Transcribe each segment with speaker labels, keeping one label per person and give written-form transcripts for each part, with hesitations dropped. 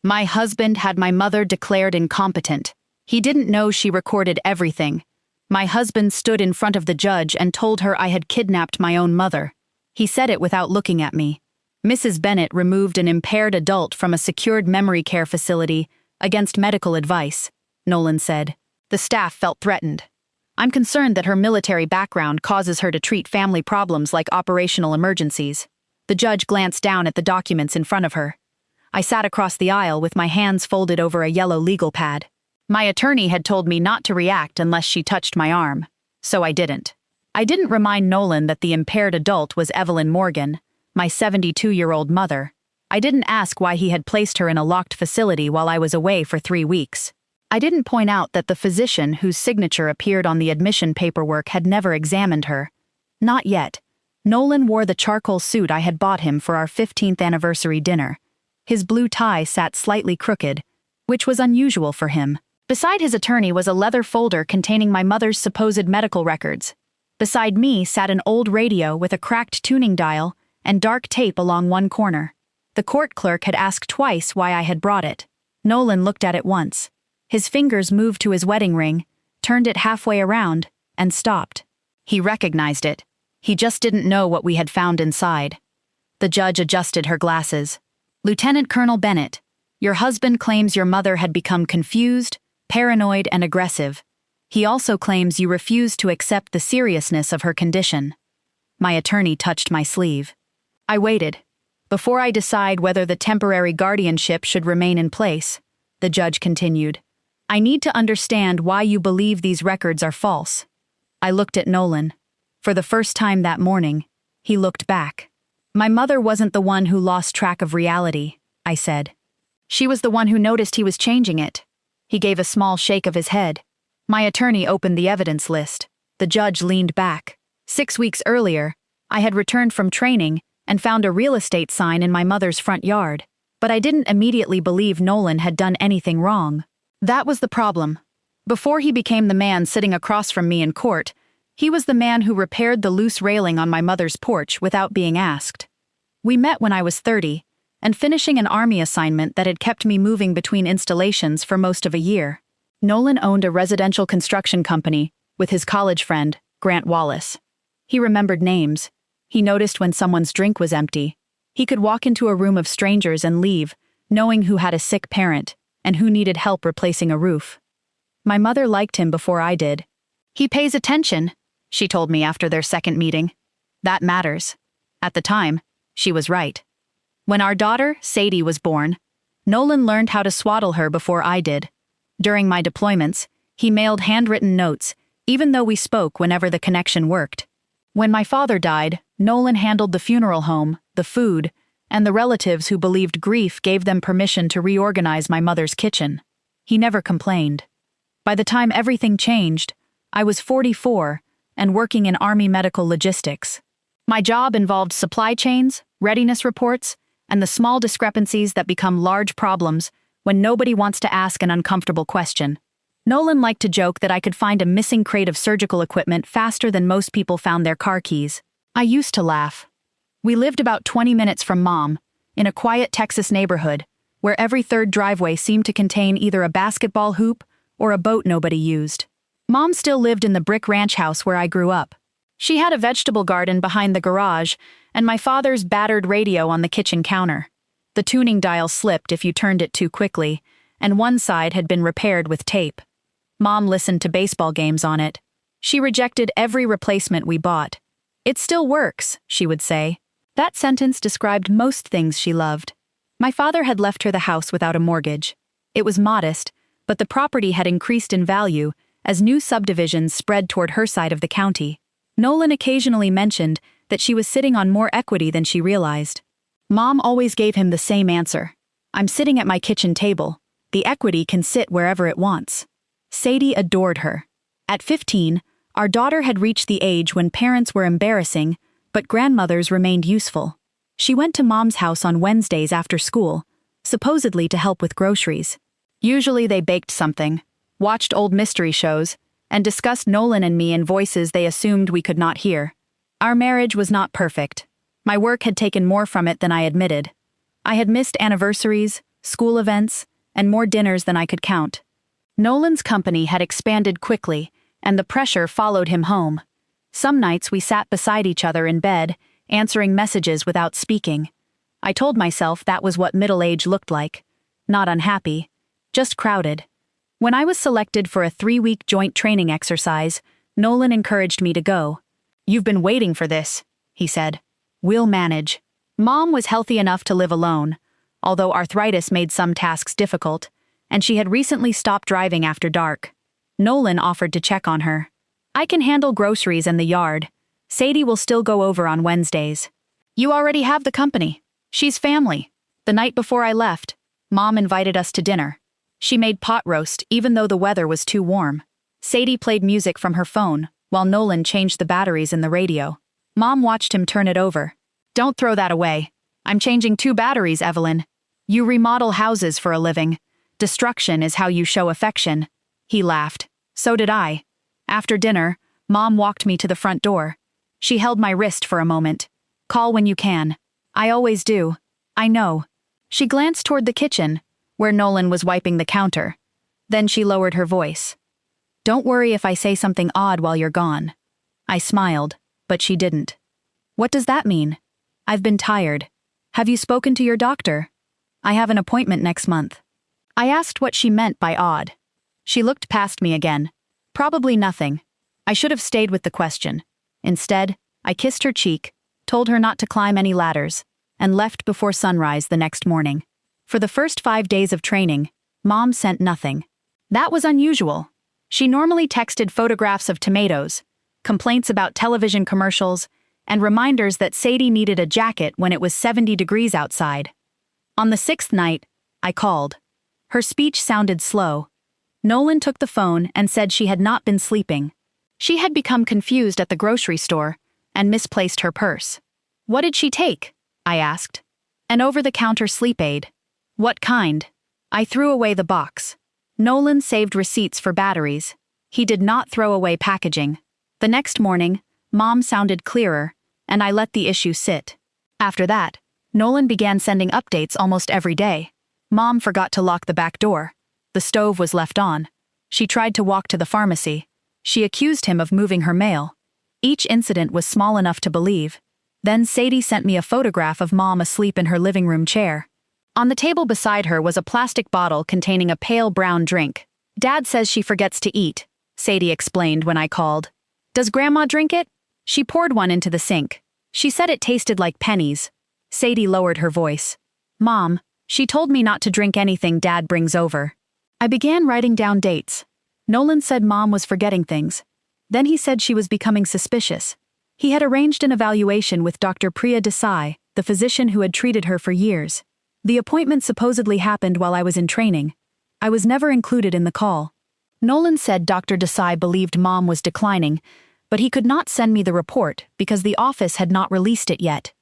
Speaker 1: My husband had my mother declared incompetent. He didn't know she recorded everything. My husband stood in front of the judge and told her I had kidnapped my own mother. He said it without looking at me. Mrs. Bennett removed an impaired adult from a secured memory care facility against medical advice, Nolan said. The staff felt threatened. I'm concerned that her military background causes her to treat family problems like operational emergencies. The judge glanced down at the documents in front of her. I sat across the aisle with my hands folded over a yellow legal pad. My attorney had told me not to react unless she touched my arm, so I didn't. I didn't remind Nolan that the impaired adult was Evelyn Morgan, my 72-year-old mother. I didn't ask why he had placed her in a locked facility while I was away for 3 weeks. I didn't point out that the physician whose signature appeared on the admission paperwork had never examined her. Not yet. Nolan wore the charcoal suit I had bought him for our 15th anniversary dinner. His blue tie sat slightly crooked, which was unusual for him. Beside his attorney was a leather folder containing my mother's supposed medical records. Beside me sat an old radio with a cracked tuning dial and dark tape along one corner. The court clerk had asked twice why I had brought it. Nolan looked at it once. His fingers moved to his wedding ring, turned it halfway around, and stopped. He recognized it. He just didn't know what we had found inside. The judge adjusted her glasses. Lieutenant Colonel Bennett, your husband claims your mother had become confused, paranoid, and aggressive. He also claims you refused to accept the seriousness of her condition. My attorney touched my sleeve. I waited. Before I decide whether the temporary guardianship should remain in place, the judge continued, I need to understand why you believe these records are false. I looked at Nolan. For the first time that morning, he looked back. My mother wasn't the one who lost track of reality, I said. She was the one who noticed he was changing it. He gave a small shake of his head. My attorney opened the evidence list. The judge leaned back. 6 weeks earlier, I had returned from training and found a real estate sign in my mother's front yard. But I didn't immediately believe Nolan had done anything wrong. That was the problem. Before he became the man sitting across from me in court, he was the man who repaired the loose railing on my mother's porch without being asked. We met when I was 30, and finishing an army assignment that had kept me moving between installations for most of a year. Nolan owned a residential construction company with his college friend, Grant Wallace. He remembered names. He noticed when someone's drink was empty. He could walk into a room of strangers and leave, knowing who had a sick parent and who needed help replacing a roof. My mother liked him before I did. He pays attention, she told me after their second meeting. That matters. At the time, she was right. When our daughter, Sadie, was born, Nolan learned how to swaddle her before I did. During my deployments, he mailed handwritten notes, even though we spoke whenever the connection worked. When my father died, Nolan handled the funeral home, the food, and the relatives who believed grief gave them permission to reorganize my mother's kitchen. He never complained. By the time everything changed, I was 44 and working in Army medical logistics. My job involved supply chains, readiness reports, and the small discrepancies that become large problems when nobody wants to ask an uncomfortable question. Nolan liked to joke that I could find a missing crate of surgical equipment faster than most people found their car keys. I used to laugh. We lived about 20 minutes from Mom, in a quiet Texas neighborhood, where every third driveway seemed to contain either a basketball hoop or a boat nobody used. Mom still lived in the brick ranch house where I grew up. She had a vegetable garden behind the garage, and my father's battered radio on the kitchen counter. The tuning dial slipped if you turned it too quickly, and one side had been repaired with tape. Mom listened to baseball games on it. She rejected every replacement we bought. It still works, she would say. That sentence described most things she loved. My father had left her the house without a mortgage. It was modest, but the property had increased in value as new subdivisions spread toward her side of the county. Nolan occasionally mentioned that she was sitting on more equity than she realized. Mom always gave him the same answer. I'm sitting at my kitchen table. The equity can sit wherever it wants. Sadie adored her. At 15, our daughter had reached the age when parents were embarrassing, but grandmothers remained useful. She went to Mom's house on Wednesdays after school, supposedly to help with groceries. Usually they baked something, watched old mystery shows, and discussed Nolan and me in voices they assumed we could not hear. Our marriage was not perfect. My work had taken more from it than I admitted. I had missed anniversaries, school events, and more dinners than I could count. Nolan's company had expanded quickly, and the pressure followed him home. Some nights we sat beside each other in bed, answering messages without speaking. I told myself that was what middle age looked like. Not unhappy, just crowded. When I was selected for a 3-week joint training exercise, Nolan encouraged me to go. "You've been waiting for this," he said. "We'll manage." Mom was healthy enough to live alone, although arthritis made some tasks difficult, and she had recently stopped driving after dark. Nolan offered to check on her. "I can handle groceries and the yard. Sadie will still go over on Wednesdays." "You already have the company. She's family." The night before I left, Mom invited us to dinner. She made pot roast even though the weather was too warm. Sadie played music from her phone, while Nolan changed the batteries in the radio. Mom watched him turn it over. "Don't throw that away. I'm changing 2 batteries, Evelyn. You remodel houses for a living. Destruction is how you show affection." He laughed. So did I. After dinner, Mom walked me to the front door. She held my wrist for a moment. "Call when you can." "I always do." "I know." She glanced toward the kitchen, where Nolan was wiping the counter. Then she lowered her voice. "Don't worry if I say something odd while you're gone." I smiled, but she didn't. "What does that mean?" "I've been tired. Have you spoken to your doctor?" "I have an appointment next month." I asked what she meant by odd. She looked past me again. "Probably nothing." I should have stayed with the question. Instead, I kissed her cheek, told her not to climb any ladders, and left before sunrise the next morning. For the first 5 days of training, Mom sent nothing. That was unusual. She normally texted photographs of tomatoes, complaints about television commercials, and reminders that Sadie needed a jacket when it was 70 degrees outside. On the 6th night, I called. Her speech sounded slow. Nolan took the phone and said she had not been sleeping. She had become confused at the grocery store and misplaced her purse. "What did she take?" I asked. "An over-the-counter sleep aid." "What kind?" I threw away the box. Nolan saved receipts for batteries. He did not throw away packaging. The next morning, Mom sounded clearer, and I let the issue sit. After that, Nolan began sending updates almost every day. Mom forgot to lock the back door. The stove was left on. She tried to walk to the pharmacy. She accused him of moving her mail. Each incident was small enough to believe. Then Sadie sent me a photograph of Mom asleep in her living room chair. On the table beside her was a plastic bottle containing a pale brown drink. "Dad says she forgets to eat," Sadie explained when I called. "Does Grandma drink it?" She poured one into the sink. She said it tasted like pennies. Sadie lowered her voice. "Mom, she told me not to drink anything Dad brings over." I began writing down dates. Nolan said Mom was forgetting things. Then he said she was becoming suspicious. He had arranged an evaluation with Dr. Priya Desai, the physician who had treated her for years. The appointment supposedly happened while I was in training. I was never included in the call. Nolan said Dr. Desai believed Mom was declining, but he could not send me the report because the office had not released it yet.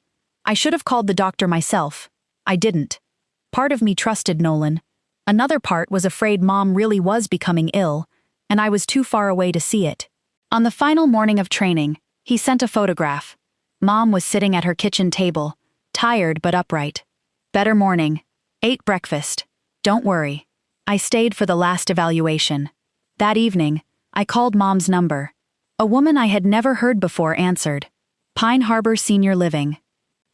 Speaker 1: I should have called the doctor myself. I didn't. Part of me trusted Nolan. Another part was afraid Mom really was becoming ill, and I was too far away to see it. On the final morning of training, he sent a photograph. Mom was sitting at her kitchen table, tired but upright. "Better morning. Ate breakfast. Don't worry." I stayed for the last evaluation. That evening, I called Mom's number. A woman I had never heard before answered. "Pine Harbor Senior Living."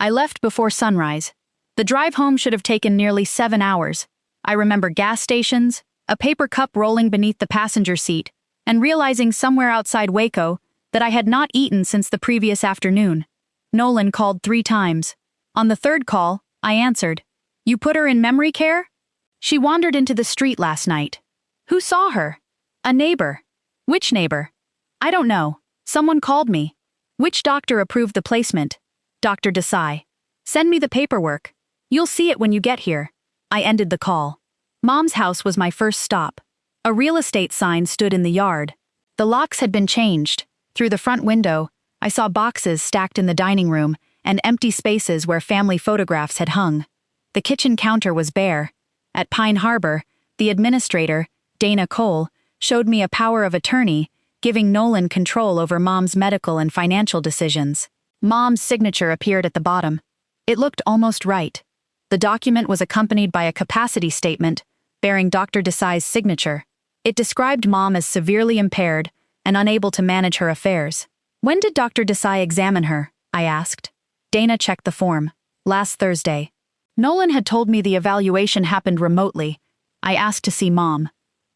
Speaker 1: I left before sunrise. The drive home should have taken nearly 7 hours. I remember gas stations, a paper cup rolling beneath the passenger seat, and realizing somewhere outside Waco that I had not eaten since the previous afternoon. Nolan called 3 times. On the 3rd call, I answered. "You put her in memory care?" "She wandered into the street last night." "Who saw her?" "A neighbor." "Which neighbor?" "I don't know. Someone called me." "Which doctor approved the placement?" "Dr. Desai." "Send me the paperwork. You'll see it when you get here." I ended the call. Mom's house was my first stop. A real estate sign stood in the yard. The locks had been changed. Through the front window, I saw boxes stacked in the dining room and empty spaces where family photographs had hung. The kitchen counter was bare. At Pine Harbor, the administrator, Dana Cole, showed me a power of attorney, giving Nolan control over Mom's medical and financial decisions. Mom's signature appeared at the bottom. It looked almost right. The document was accompanied by a capacity statement bearing Dr. Desai's signature. It described Mom as severely impaired and unable to manage her affairs. When did Dr. Desai examine her? I asked. Dana checked the form. Last Thursday. Nolan had told me the evaluation happened remotely. I asked to see Mom.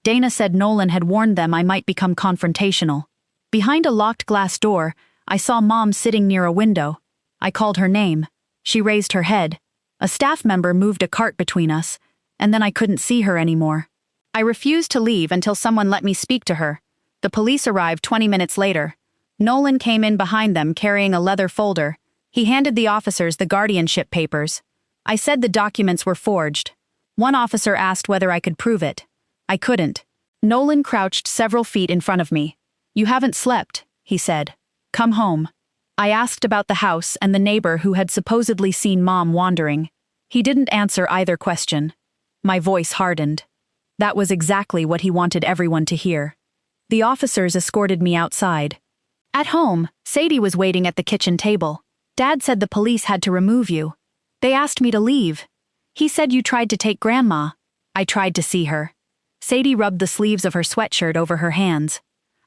Speaker 1: Dana said Nolan had warned them I might become confrontational. Behind a locked glass door, I saw Mom sitting near a window. I called her name. She raised her head. A staff member moved a cart between us, and then I couldn't see her anymore. I refused to leave until someone let me speak to her. The police arrived 20 minutes later. Nolan came in behind them carrying a leather folder. He handed the officers the guardianship papers. I said the documents were forged. One officer asked whether I could prove it. I couldn't. Nolan crouched several feet in front of me. "You haven't slept," he said. "Come home." I asked about the house and the neighbor who had supposedly seen Mom wandering. He didn't answer either question. My voice hardened. That was exactly what he wanted everyone to hear. The officers escorted me outside. At home, Sadie was waiting at the kitchen table. "Dad said the police had to remove you. They asked me to leave. He said you tried to take Grandma." I tried to see her. Sadie rubbed the sleeves of her sweatshirt over her hands.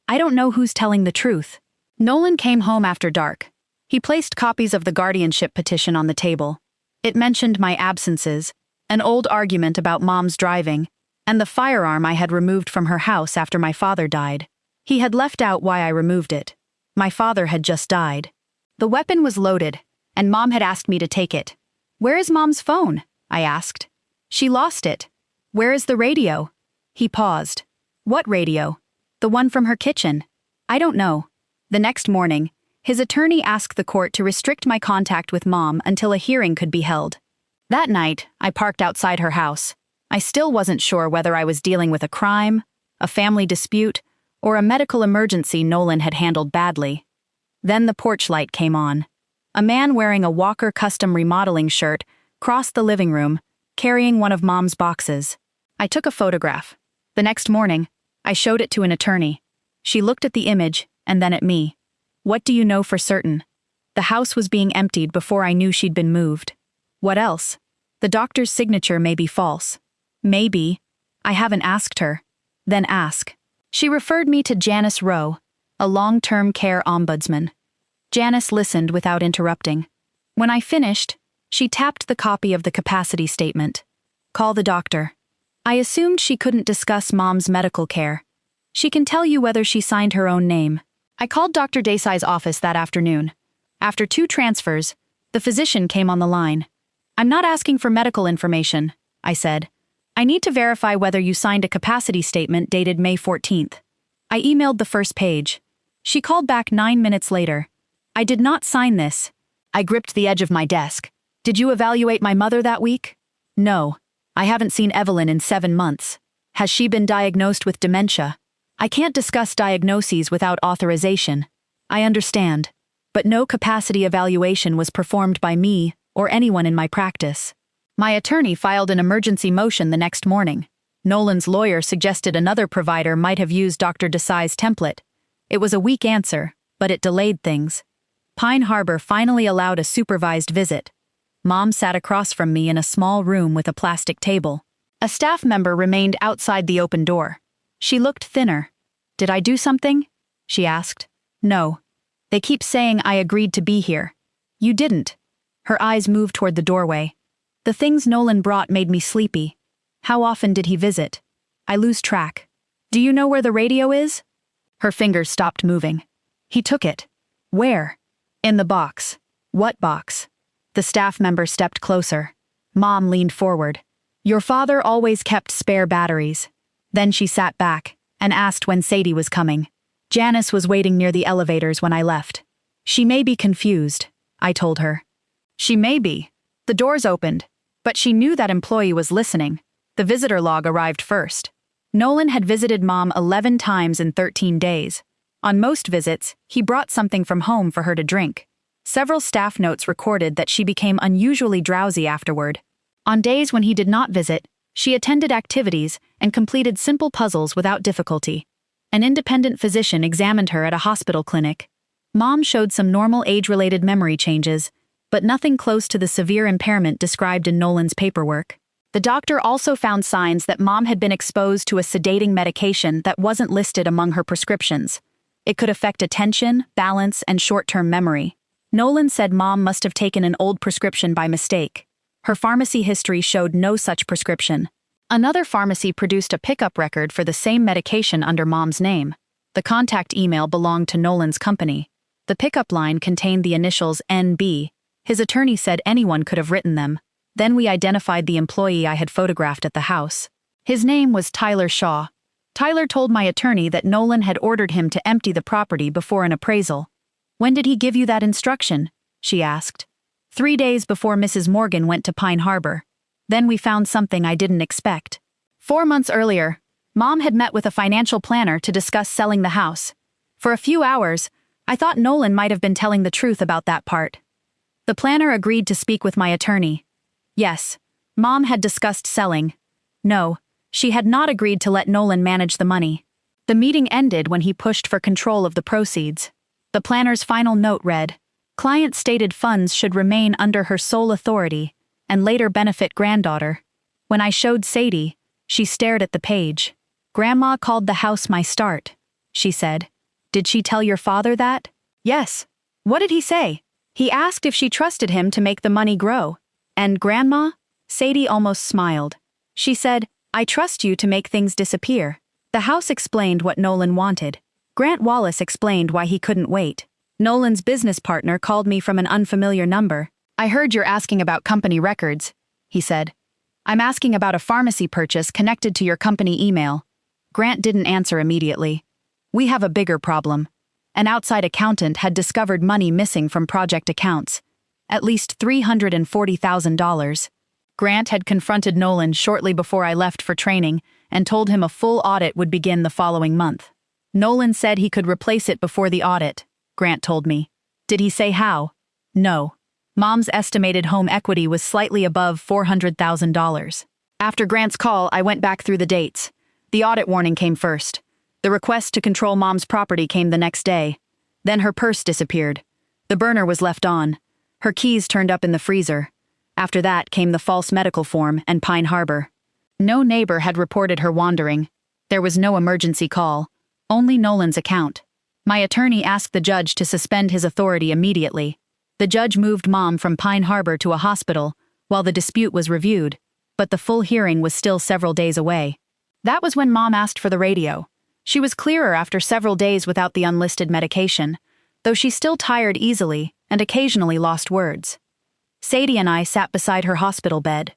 Speaker 1: "I don't know who's telling the truth." Nolan came home after dark. He placed copies of the guardianship petition on the table. It mentioned my absences, an old argument about Mom's driving, and the firearm I had removed from her house after my father died. He had left out why I removed it. My father had just died. The weapon was loaded, and Mom had asked me to take it. "Where is Mom's phone?" I asked. "She lost it." "Where is the radio?" He paused. "What radio?" "The one from her kitchen." "I don't know." The next morning, his attorney asked the court to restrict my contact with Mom until a hearing could be held. That night, I parked outside her house. I still wasn't sure whether I was dealing with a crime, a family dispute, or a medical emergency Nolan had handled badly. Then the porch light came on. A man wearing a Walker custom remodeling shirt crossed the living room, carrying one of Mom's boxes. I took a photograph. The next morning, I showed it to an attorney. She looked at the image and then at me. "What do you know for certain?" The house was being emptied before I knew she'd been moved. "What else?" "The doctor's signature may be false." "Maybe. I haven't asked her." "Then ask." She referred me to Janice Rowe, a long-term care ombudsman. Janice listened without interrupting. When I finished, she tapped the copy of the capacity statement. "Call the doctor." I assumed she couldn't discuss Mom's medical care. "She can tell you whether she signed her own name." I called Dr. Desai's office that afternoon. After 2 transfers, the physician came on the line. "I'm not asking for medical information," I said. "I need to verify whether you signed a capacity statement dated May 14th. I emailed the first page. She called back 9 minutes later. "I did not sign this." I gripped the edge of my desk. "Did you evaluate my mother that week?" "No. I haven't seen Evelyn in 7 months. Has she been diagnosed with dementia?" "I can't discuss diagnoses without authorization." "I understand. But no capacity evaluation was performed by me or anyone in my practice." My attorney filed an emergency motion the next morning. Nolan's lawyer suggested another provider might have used Dr. Desai's template. It was a weak answer, but it delayed things. Pine Harbor finally allowed a supervised visit. Mom sat across from me in a small room with a plastic table. A staff member remained outside the open door. She looked thinner. "Did I do something?" she asked. "No. They keep saying I agreed to be here." "You didn't." Her eyes moved toward the doorway. "The things Nolan brought made me sleepy. How often did he visit?" "I lose track." "Do you know where the radio is?" Her fingers stopped moving. "He took it." "Where?" "In the box." "What box?" The staff member stepped closer. Mom leaned forward. "Your father always kept spare batteries." Then she sat back and asked when Sadie was coming. "Janice was waiting near the elevators when I left." "She may be confused," I told her. "She may be." The doors opened, but she knew that employee was listening. The visitor log arrived first. Nolan had visited Mom 11 times in 13 days. On most visits, he brought something from home for her to drink. Several staff notes recorded that she became unusually drowsy afterward. On days when he did not visit, she attended activities and completed simple puzzles without difficulty. An independent physician examined her at a hospital clinic. Mom showed some normal age-related memory changes, but nothing close to the severe impairment described in Nolan's paperwork. The doctor also found signs that Mom had been exposed to a sedating medication that wasn't listed among her prescriptions. It could affect attention, balance, and short-term memory. Nolan said Mom must have taken an old prescription by mistake. Her pharmacy history showed no such prescription. Another pharmacy produced a pickup record for the same medication under Mom's name. The contact email belonged to Nolan's company. The pickup line contained the initials NB. His attorney said anyone could have written them. Then we identified the employee I had photographed at the house. His name was Tyler Shaw. Tyler told my attorney that Nolan had ordered him to empty the property before an appraisal. "When did he give you that instruction?" she asked. 3 days before Mrs. Morgan went to Pine Harbor. Then we found something I didn't expect. 4 months earlier, Mom had met with a financial planner to discuss selling the house. For a few hours, I thought Nolan might have been telling the truth about that part. The planner agreed to speak with my attorney. Yes, Mom had discussed selling. No, she had not agreed to let Nolan manage the money. The meeting ended when he pushed for control of the proceeds. The planner's final note read, "Client stated funds should remain under her sole authority and later benefit granddaughter." When I showed Sadie, she stared at the page. "Grandma called the house my start," she said. "Did she tell your father that?" "Yes." "What did he say?" "He asked if she trusted him to make the money grow." "And Grandma?" Sadie almost smiled. She said, "I trust you to make things disappear." The house explained what Nolan wanted. Grant Wallace explained why he couldn't wait. Nolan's business partner called me from an unfamiliar number. "I heard you're asking about company records," he said. "I'm asking about a pharmacy purchase connected to your company email." Grant didn't answer immediately. "We have a bigger problem. An outside accountant had discovered money missing from project accounts. At least $340,000. Grant had confronted Nolan shortly before I left for training and told him a full audit would begin the following month. Nolan said he could replace it before the audit, Grant told me. Did he say how? No. Mom's estimated home equity was slightly above $400,000. After Grant's call, I went back through the dates. The audit warning came first. The request to control Mom's property came the next day. Then her purse disappeared. The burner was left on. Her keys turned up in the freezer. After that came the false medical form and Pine Harbor. No neighbor had reported her wandering. There was no emergency call. Only Nolan's account. My attorney asked the judge to suspend his authority immediately. The judge moved Mom from Pine Harbor to a hospital while the dispute was reviewed, but the full hearing was still several days away. That was when Mom asked for the radio. She was clearer after several days without the unlisted medication, though she still tired easily and occasionally lost words. Sadie and I sat beside her hospital bed.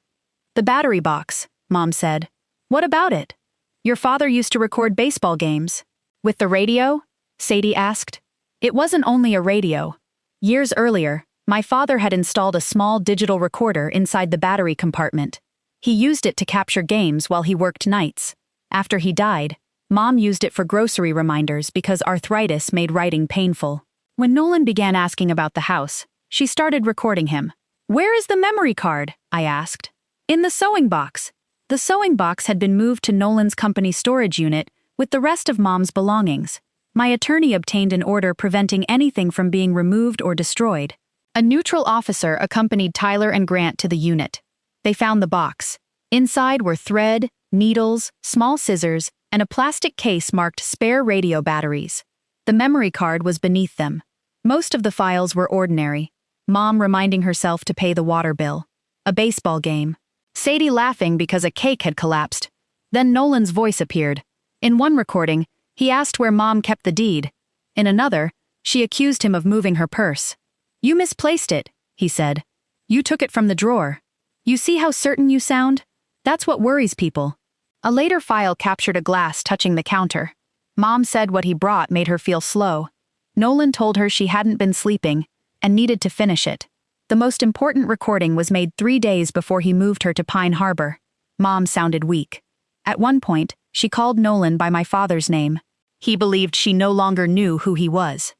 Speaker 1: "The battery box," Mom said. "What about it?" "Your father used to record baseball games." "With the radio?" Sadie asked. It wasn't only a radio. Years earlier, my father had installed a small digital recorder inside the battery compartment. He used it to capture games while he worked nights. After he died, Mom used it for grocery reminders because arthritis made writing painful. When Nolan began asking about the house, she started recording him. "Where is the memory card?" I asked. "In the sewing box." The sewing box had been moved to Nolan's company storage unit with the rest of Mom's belongings. My attorney obtained an order preventing anything from being removed or destroyed. A neutral officer accompanied Tyler and Grant to the unit. They found the box. Inside were thread, needles, small scissors, and a plastic case marked spare radio batteries. The memory card was beneath them. Most of the files were ordinary. Mom reminding herself to pay the water bill. A baseball game. Sadie laughing because a cake had collapsed. Then Nolan's voice appeared. In one recording, he asked where Mom kept the deed. In another, she accused him of moving her purse. "You misplaced it," he said. "You took it from the drawer. You see how certain you sound? That's what worries people." A later file captured a glass touching the counter. Mom said what he brought made her feel slow. Nolan told her she hadn't been sleeping and needed to finish it. The most important recording was made 3 days before he moved her to Pine Harbor. Mom sounded weak. At one point, she called Nolan by my father's name. He believed she no longer knew who he was.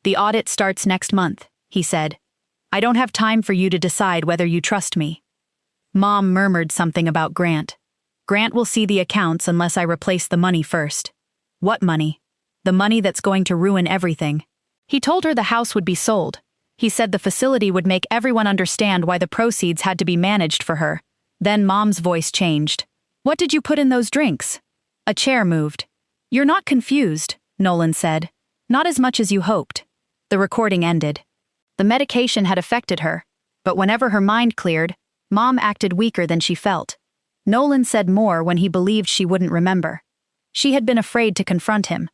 Speaker 1: "The audit starts next month," he said. "I don't have time for you to decide whether you trust me." Mom murmured something about Grant. "Grant will see the accounts unless I replace the money first." "What money?" "The money that's going to ruin everything." He told her the house would be sold. He said the facility would make everyone understand why the proceeds had to be managed for her. Then Mom's voice changed. "What did you put in those drinks?" A chair moved. "You're not confused," Nolan said. "Not as much as you hoped." The recording ended. The medication had affected her, but whenever her mind cleared, Mom acted weaker than she felt. Nolan said more when he believed she wouldn't remember. She had been afraid to confront him.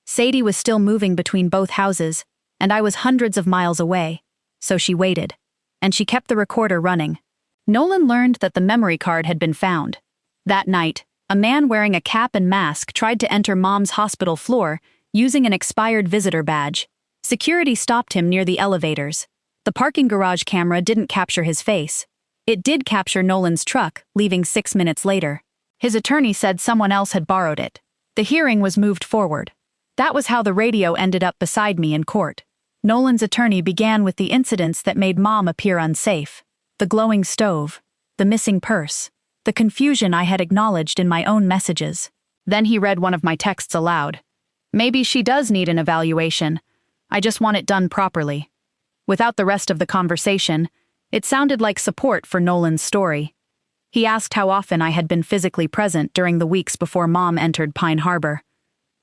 Speaker 1: Sadie was still moving between both houses, and I was hundreds of miles away, so she waited. And she kept the recorder running. Nolan learned that the memory card had been found. That night, a man wearing a cap and mask tried to enter Mom's hospital floor using an expired visitor badge. Security stopped him near the elevators. The parking garage camera didn't capture his face. It did capture Nolan's truck, leaving 6 minutes later. His attorney said someone else had borrowed it. The hearing was moved forward. That was how the radio ended up beside me in court. Nolan's attorney began with the incidents that made Mom appear unsafe. The glowing stove. The missing purse. The confusion I had acknowledged in my own messages. Then he read one of my texts aloud. "Maybe she does need an evaluation. I just want it done properly." Without the rest of the conversation, it sounded like support for Nolan's story. He asked how often I had been physically present during the weeks before Mom entered Pine Harbor.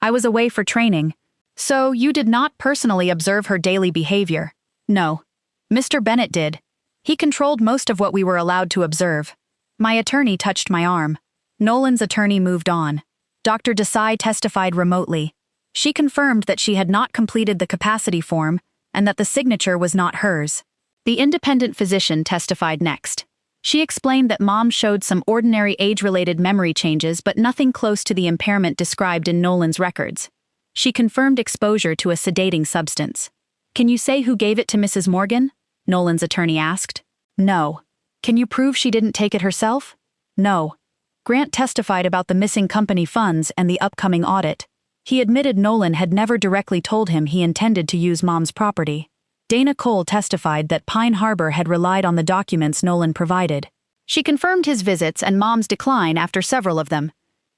Speaker 1: "I was away for training." "So you did not personally observe her daily behavior?" "No. Mr. Bennett did. He controlled most of what we were allowed to observe." My attorney touched my arm. Nolan's attorney moved on. Dr. Desai testified remotely. She confirmed that she had not completed the capacity form and that the signature was not hers. The independent physician testified next. She explained that Mom showed some ordinary age-related memory changes but nothing close to the impairment described in Nolan's records. She confirmed exposure to a sedating substance. "Can you say who gave it to Mrs. Morgan?" Nolan's attorney asked. "No." "Can you prove she didn't take it herself?" "No." Grant testified about the missing company funds and the upcoming audit. He admitted Nolan had never directly told him he intended to use Mom's property. Dana Cole testified that Pine Harbor had relied on the documents Nolan provided. She confirmed his visits and Mom's decline after several of them.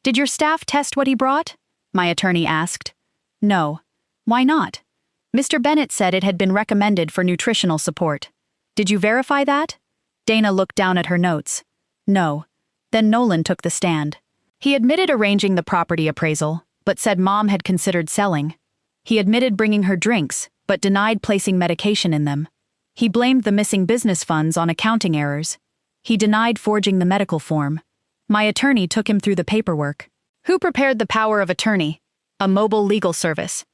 Speaker 1: "Did your staff test what he brought?" my attorney asked. "No." "Why not?" "Mr. Bennett said it had been recommended for nutritional support." "Did you verify that?" Dana looked down at her notes. "No." Then Nolan took the stand. He admitted arranging the property appraisal, but said Mom had considered selling. He admitted bringing her drinks, but denied placing medication in them. He blamed the missing business funds on accounting errors. He denied forging the medical form. My attorney took him through the paperwork. "Who prepared the power of attorney?" "A mobile legal service."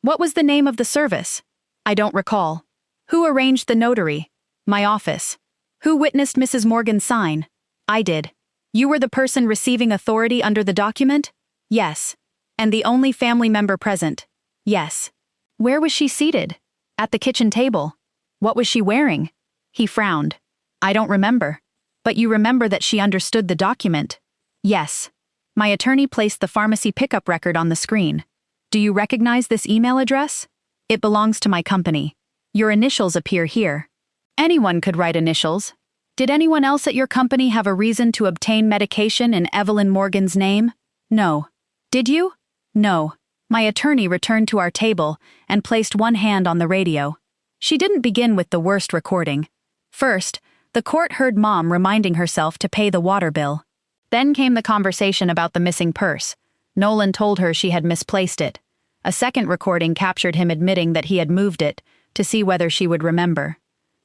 Speaker 1: "What was the name of the service?" "I don't recall." "Who arranged the notary?" "My office." "Who witnessed Mrs. Morgan sign?" "I did." "You were the person receiving authority under the document?" "Yes." "And the only family member present?" "Yes." "Where was she seated?" "At the kitchen table." "What was she wearing?" He frowned. "I don't remember." "But you remember that she understood the document?" "Yes." My attorney placed the pharmacy pickup record on the screen. "Do you recognize this email address?" "It belongs to my company. Your initials appear here." "Anyone could write initials. Did anyone else at your company have a reason to obtain medication in Evelyn Morgan's name?" "No." "Did you?" "No." My attorney returned to our table and placed one hand on the radio. She didn't begin with the worst recording. First, the court heard Mom reminding herself to pay the water bill. Then came the conversation about the missing purse. Nolan told her she had misplaced it. A second recording captured him admitting that he had moved it, to see whether she would remember.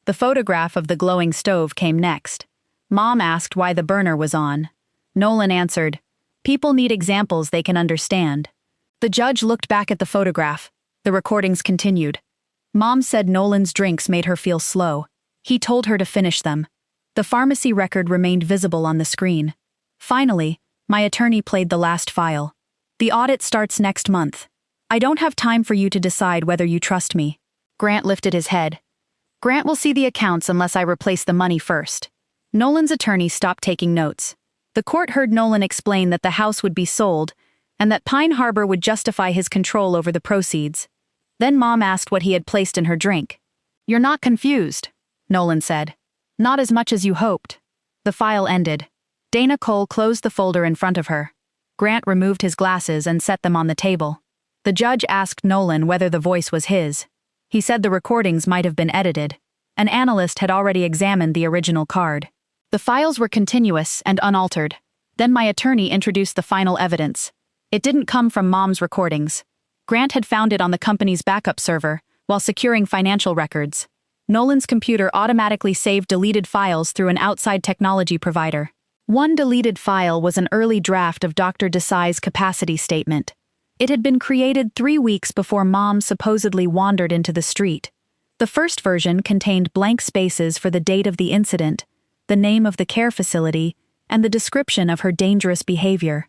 Speaker 1: The photograph of the glowing stove came next. Mom asked why the burner was on. Nolan answered, "People need examples they can understand." The judge looked back at the photograph. The recordings continued. Mom said Nolan's drinks made her feel slow. He told her to finish them. The pharmacy record remained visible on the screen. Finally, my attorney played the last file. "The audit starts next month. I don't have time for you to decide whether you trust me." Grant lifted his head. "Grant will see the accounts unless I replace the money first." Nolan's attorney stopped taking notes. The court heard Nolan explain that the house would be sold and that Pine Harbor would justify his control over the proceeds. Then Mom asked what he had placed in her drink. "You're not confused," Nolan said. "Not as much as you hoped." The file ended. Dana Cole closed the folder in front of her. Grant removed his glasses and set them on the table. The judge asked Nolan whether the voice was his. He said the recordings might have been edited. An analyst had already examined the original card. The files were continuous and unaltered. Then my attorney introduced the final evidence. It didn't come from Mom's recordings. Grant had found it on the company's backup server while securing financial records. Nolan's computer automatically saved deleted files through an outside technology provider. One deleted file was an early draft of Dr. Desai's capacity statement. It had been created 3 weeks before Mom supposedly wandered into the street. The first version contained blank spaces for the date of the incident, the name of the care facility, and the description of her dangerous behavior.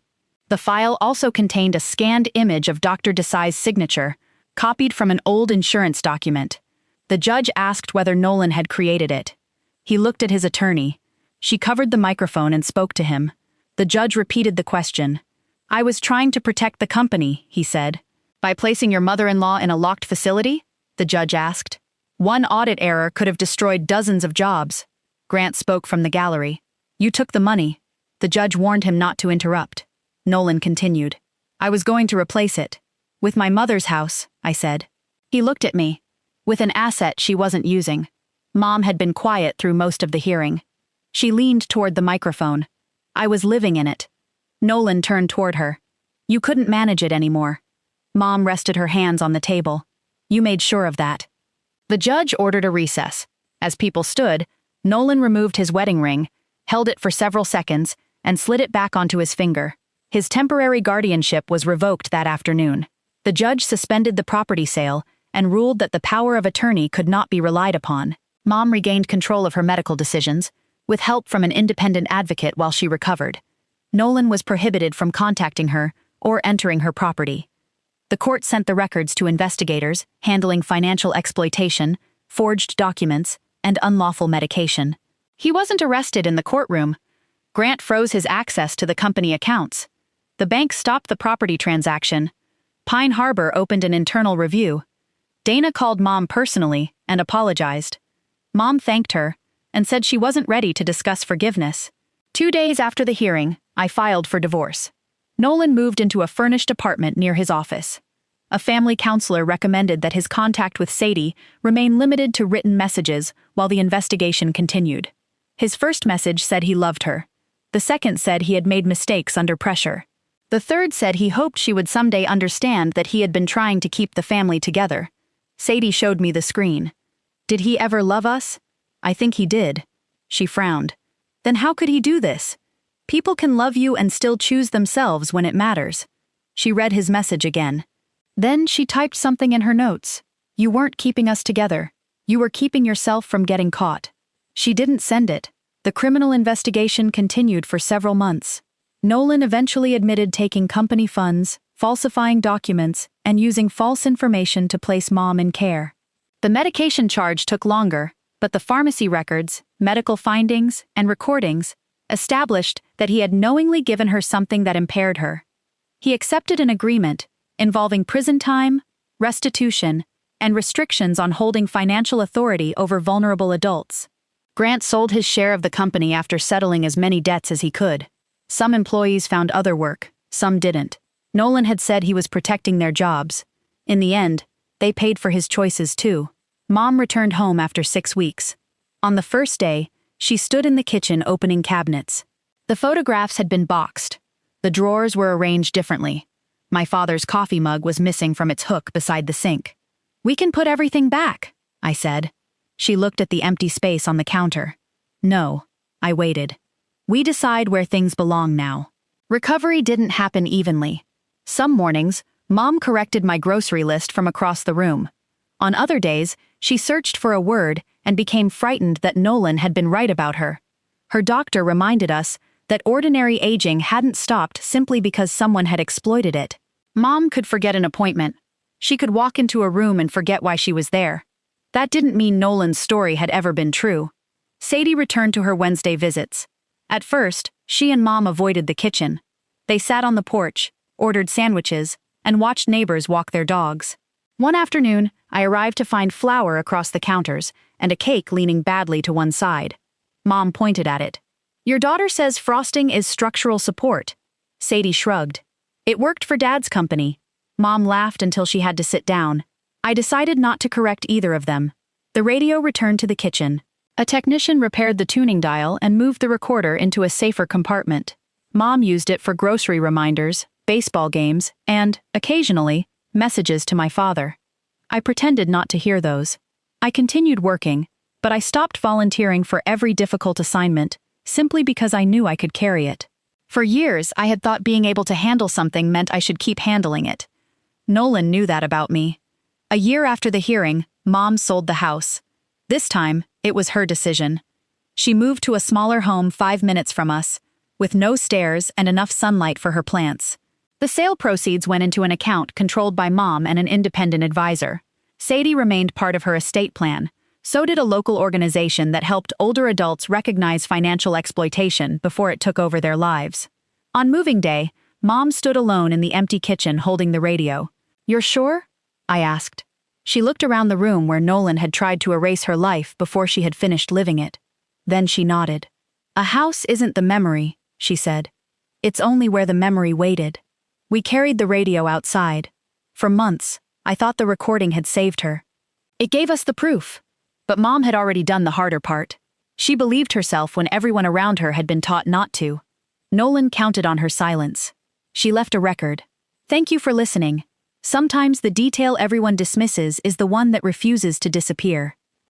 Speaker 1: The file also contained a scanned image of Dr. Desai's signature, copied from an old insurance document. The judge asked whether Nolan had created it. He looked at his attorney. She covered the microphone and spoke to him. The judge repeated the question. "I was trying to protect the company," he said. "By placing your mother-in-law in a locked facility?" the judge asked. "One audit error could have destroyed dozens of jobs." Grant spoke from the gallery. "You took the money." The judge warned him not to interrupt. Nolan continued. "I was going to replace it. With my mother's house," I said. He looked at me. With an asset she wasn't using. Mom had been quiet through most of the hearing. She leaned toward the microphone. "I was living in it." Nolan turned toward her. "You couldn't manage it anymore." Mom rested her hands on the table. "You made sure of that." The judge ordered a recess. As people stood, Nolan removed his wedding ring, held it for several seconds, and slid it back onto his finger. His temporary guardianship was revoked that afternoon. The judge suspended the property sale and ruled that the power of attorney could not be relied upon. Mom regained control of her medical decisions, with help from an independent advocate while she recovered. Nolan was prohibited from contacting her or entering her property. The court sent the records to investigators handling financial exploitation, forged documents, and unlawful medication. He wasn't arrested in the courtroom. Grant froze his access to the company accounts. The bank stopped the property transaction. Pine Harbor opened an internal review. Dana called Mom personally and apologized. Mom thanked her and said she wasn't ready to discuss forgiveness. 2 days after the hearing, I filed for divorce. Nolan moved into a furnished apartment near his office. A family counselor recommended that his contact with Sadie remain limited to written messages while the investigation continued. His first message said he loved her. The second said he had made mistakes under pressure. The third said he hoped she would someday understand that he had been trying to keep the family together. Sadie showed me the screen. "Did he ever love us?" "I think he did." She frowned. "Then how could he do this? People can love you and still choose themselves when it matters." She read his message again. Then she typed something in her notes. "You weren't keeping us together. You were keeping yourself from getting caught." She didn't send it. The criminal investigation continued for several months. Nolan eventually admitted taking company funds, falsifying documents, and using false information to place Mom in care. The medication charge took longer, but the pharmacy records, medical findings, and recordings established that he had knowingly given her something that impaired her. He accepted an agreement involving prison time, restitution, and restrictions on holding financial authority over vulnerable adults. Grant sold his share of the company after settling as many debts as he could. Some employees found other work, some didn't. Nolan had said he was protecting their jobs. In the end, they paid for his choices too. Mom returned home after 6 weeks. On the first day, she stood in the kitchen opening cabinets. The photographs had been boxed. The drawers were arranged differently. My father's coffee mug was missing from its hook beside the sink. "We can put everything back," I said. She looked at the empty space on the counter. "No." I waited. "We decide where things belong now." Recovery didn't happen evenly. Some mornings, Mom corrected my grocery list from across the room. On other days, she searched for a word and became frightened that Nolan had been right about her. Her doctor reminded us that ordinary aging hadn't stopped simply because someone had exploited it. Mom could forget an appointment. She could walk into a room and forget why she was there. That didn't mean Nolan's story had ever been true. Sadie returned to her Wednesday visits. At first, she and Mom avoided the kitchen. They sat on the porch, ordered sandwiches, and watched neighbors walk their dogs. One afternoon, I arrived to find flour across the counters and a cake leaning badly to one side. Mom pointed at it. "Your daughter says frosting is structural support." Sadie shrugged. "It worked for Dad's company." Mom laughed until she had to sit down. I decided not to correct either of them. The radio returned to the kitchen. A technician repaired the tuning dial and moved the recorder into a safer compartment. Mom used it for grocery reminders, baseball games, and, occasionally, messages to my father. I pretended not to hear those. I continued working, but I stopped volunteering for every difficult assignment, simply because I knew I could carry it. For years, I had thought being able to handle something meant I should keep handling it. Nolan knew that about me. A year after the hearing, Mom sold the house. This time, it was her decision. She moved to a smaller home 5 minutes from us, with no stairs and enough sunlight for her plants. The sale proceeds went into an account controlled by Mom and an independent advisor. Sadie remained part of her estate plan. So did a local organization that helped older adults recognize financial exploitation before it took over their lives. On moving day, Mom stood alone in the empty kitchen holding the radio. "You're sure?" I asked. She looked around the room where Nolan had tried to erase her life before she had finished living it. Then she nodded. "A house isn't the memory," she said. "It's only where the memory waited." We carried the radio outside. For months, I thought the recording had saved her. It gave us the proof. But Mom had already done the harder part. She believed herself when everyone around her had been taught not to. Nolan counted on her silence. She left a record. "Thank you for listening. Sometimes the detail everyone dismisses is the one that refuses to disappear."